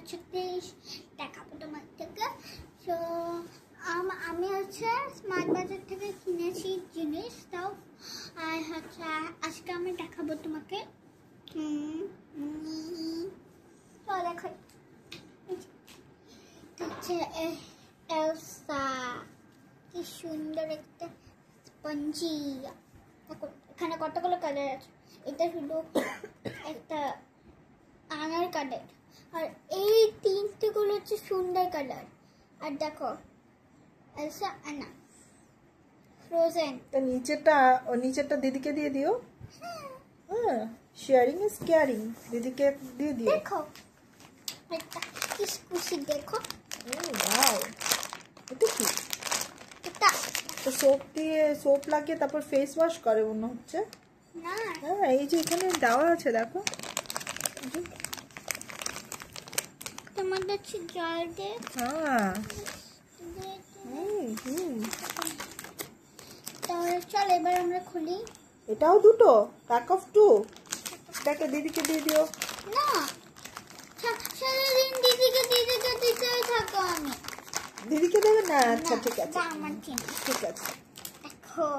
জিনিস দেখাবো তোমাদেরকে। তো আমি হচ্ছে স্মার্ট বাজার থেকে কিনেছি জিনিস তাও, আর হচ্ছে আজকে আমি দেখাবো তোমাকে। দেখাই হচ্ছে এলসা, কি সুন্দর একটা স্পঞ্জি। দেখো এখানে কতগুলো কালার আছে, এটা শুধু একটা আনার কালার, আর এই তিনটেগুলো হচ্ছে সুন্দর কালার। আর দেখো এলসা আনা ফ্রোজেন। তো নিচেরটা দিদিকে দিয়ে দিও। হ্যাঁ, শেয়ারিং ইজ কেয়ারিং, দিদিকে দিয়ে দিও। দেখো এটা কি খুশি, দেখো। ওয়াও, এটা কি? এটা তো সোপ লাগিয়ে তারপর ফেস ওয়াশ করে মনে হচ্ছে। না, হ্যাঁ, এই যে এখানে দেওয়া আছে দেখো। তোমাদের হচ্ছে জল দিয়ে। হ্যাঁ, তাহলে চল এবার আমরা খুলি। এটাও দুটো, প্যাক অফ 2। এটাকে দিদিকে দিয়ে দিও। না, সারাদিন দিদিকে দিতেই থাকো। আমি দিদিকে দেবে না? আচ্ছা ঠিক আছে, আমার জিনিস ঠিক আছে। দেখো,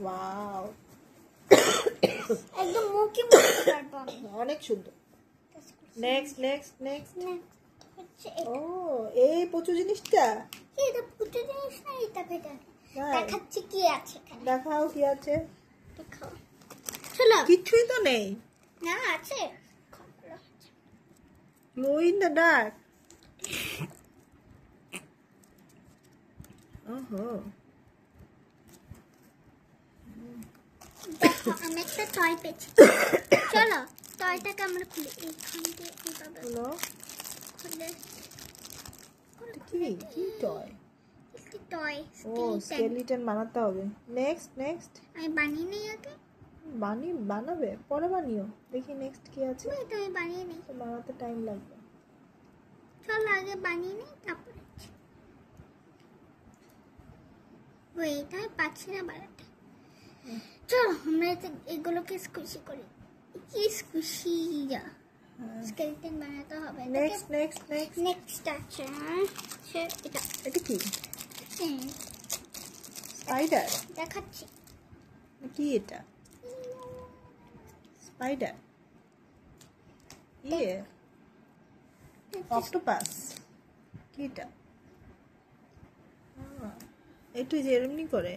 ওয়াও, একদম মুখে পারবো আমি। অনেক সুন্দর। Next next next. হচ্ছে ও, এই প্রচুর জিনিসটা। এটা পুরো জিনিস না, এটা ভেতরে হ্যাঁ। দেখাচ্ছি কি আছে এখানে। দেখাও কি আছে। দেখো, চলো। কিছুই তো নেই। না, আছে। Glow in the dark. ওহো, দেখো আমি একটা টয় পেয়েছি। চলো টয়টাকে আমরা খুলি। এইখান দিয়ে এইভাবে হলো খুলে। কি টয়? একটি টয় ও, স্কেলিটন বানাতে হবে। Next next. আমি বানিয়ে নিই আগে। বানাবে পরে বানিও। দেখি নেক্সট কি আছে। এটা আমি বানিয়ে নিই। বানাতে টাইম লাগবে। চলো আগে বানিয়ে নিই, তারপরে এটা পাচ্ছি না বানাতে। চলো আমরা এগুলোকে স্কুশি করি। কি স্কুশি স্কেলেটন বানাতে হবে। Next next next. নেক্সট আছে এটা কি? স্পাইডার দেখাচ্ছি। কি এটা? স্পাইডার, ইয়ে অক্টোপাস। কি এটা? একটু যে এমনি করে,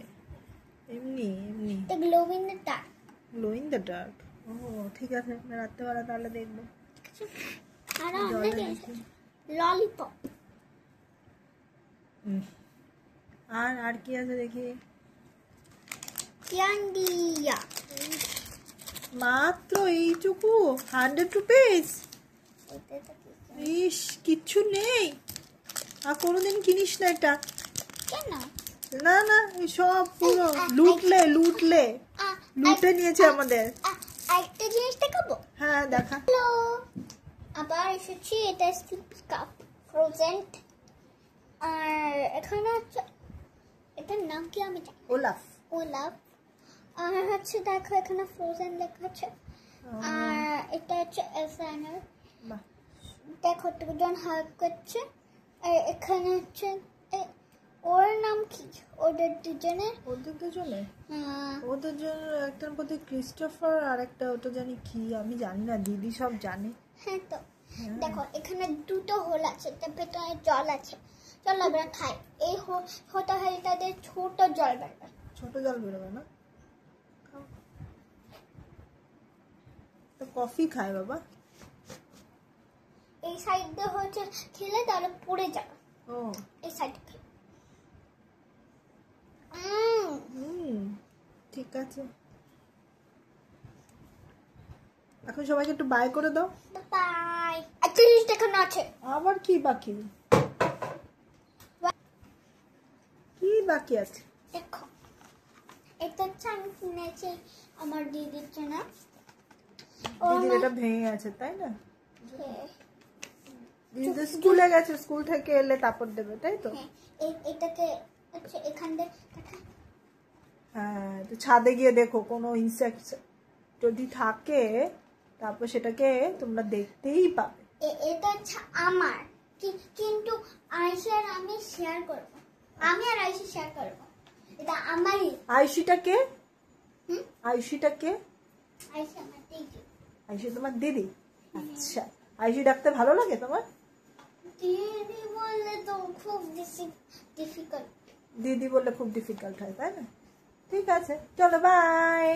এমনি এমনি glow in the dark. Glow in the dark. ও ঠিক আছে, রাত্রেবেলা তাহলে দেখবো। আর ললিপপ। আর কি আছে দেখি। ক্যান্ডিয়া। মাত্র এইটুকু, 100 রুপিস। ইস, কিচ্ছু নেই। আর কোনোদিন কিনিস না এটা। কেন? না না, এই সব পুরো লুটে নিয়েছে আমাদের। একটা জিনিস দেখাবো। হ্যাঁ দেখা। হ্যালো, আবার এসেছি। এটা সিপি কাপ ফ্রোজেন। আর এখানে হচ্ছে এটার নাম কি আমি জানি। ওলাফ। আর হচ্ছে দেখো এখানে ফ্রোজেন লেখা আছে। আর এটা হচ্ছে এলসানার। দেখো দুজন হাগ করছে। আর এখানে হচ্ছে ওর নাম কি? ওদের দুজনে একটার মধ্যে ক্রিস্টোফার, আর একটা ওটা জানি কি, আমি জানি না, দিদি সব জানে। হ্যাঁ, তো দেখো এখানে দুটো হোল আছে, তার ভেতরে জল আছে। চল আমরা খাই। এই হোটা হেলটাদের ছোট জল বেরোবে না? তো কফি খায় বাবা। এই সাইড দিয়ে হচ্ছে খেলে তাহলে পড়ে যাবে। ও, এই সাইড ঠিক আছে। এখন সবাইকে একটু বাই করে দাও। বাই। একটা জিনিস দেখানো আছে। আবার কি বাকি আছে? দেখো, এটা হচ্ছে আমি কিনেছি আমার দিদির জন্য। দিদির এটা ভেঙে গেছে তাই না? দিদি স্কুলে গেছে, স্কুল থেকে এলে তারপর দেবে তাই তো? এটাকে হচ্ছে এখান দিয়ে। হ্যাঁ, তো ছাদে গিয়ে দেখো কোনো ইনসেক্ট যদি থাকে তারপর সেটাকে তোমরা দেখতেই পাবে। এটা হচ্ছে আমার, কিন্তু আয়শা আর আমি শেয়ার করব। আমি আর আয়শা শেয়ার করব। এটা আমারই। আয়ুষিটা কে? আয়ুষিটা কে? আয়শা আমার দিদি। আয়ুষি তোমার দিদি? আচ্ছা, আয়ুষি ডাকতে ভালো লাগে তোমার? দিদি বললে তো খুব ডিফিকাল্ট। দিদি বললে খুব ডিফিকাল্ট হয়, তাই না? ঠিক আছে, চলো বাই।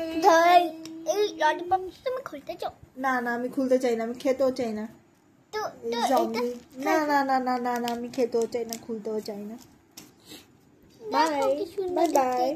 এই ললিপপ তুমি খুলতে চাও? না না, আমি খুলতে চাই না, আমি খেতেও চাই না। তো না না না না না না, আমি খেতেও চাই না, খুলতেও চাই না। Bye bye bye.